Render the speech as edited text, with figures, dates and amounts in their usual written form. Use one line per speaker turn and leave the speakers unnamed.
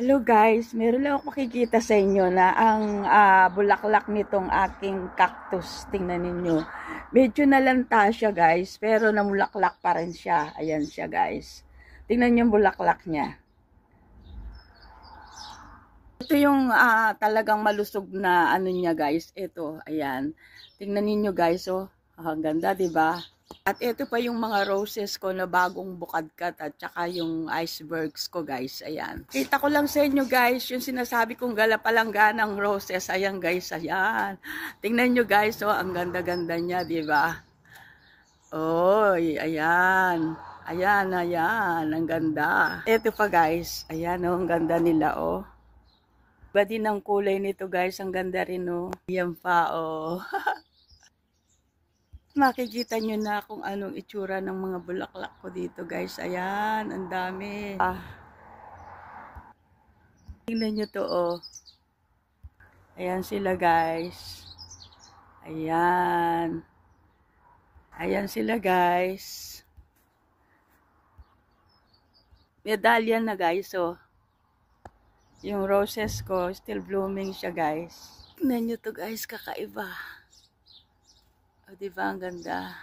Hello guys, meron lang ako makikita sa inyo na ang bulaklak nitong aking cactus. Tingnan ninyo. Medyo nalanta siya guys, pero namulaklak pa rin siya. Ayan siya guys. Tingnan niyo yung bulaklak niya. Ito yung talagang malusog na ano niya guys. Ito, ayan. Tingnan ninyo guys, oh. Ang ganda, 'di ba? At ito pa yung mga roses ko na bagong bukadkat at saka yung icebergs ko guys. Ayan. Kita ko lang sa inyo guys yung sinasabi kong galapalangganang roses. Ayan guys, ayan. Tingnan nyo guys, oh, ang ganda-ganda niya, di ba? Oy, ayan. Ayan, ayan. Ang ganda. Ito pa guys. Ayan, oh, ang ganda nila, oh. Iba din ang kulay nito guys. Ang ganda rin, oh. Ayan pa, oh. Makikita nyo na kung anong itsura ng mga bulaklak ko dito guys. Ayan, ang dami. Tingnan nyo to, oh. Ayan sila guys. Ayan. Ayan sila guys. Medalya na guys, oh. Yung roses ko, still blooming siya guys. Tingnan nyo to guys, kakaiba. O, diba ang ganda?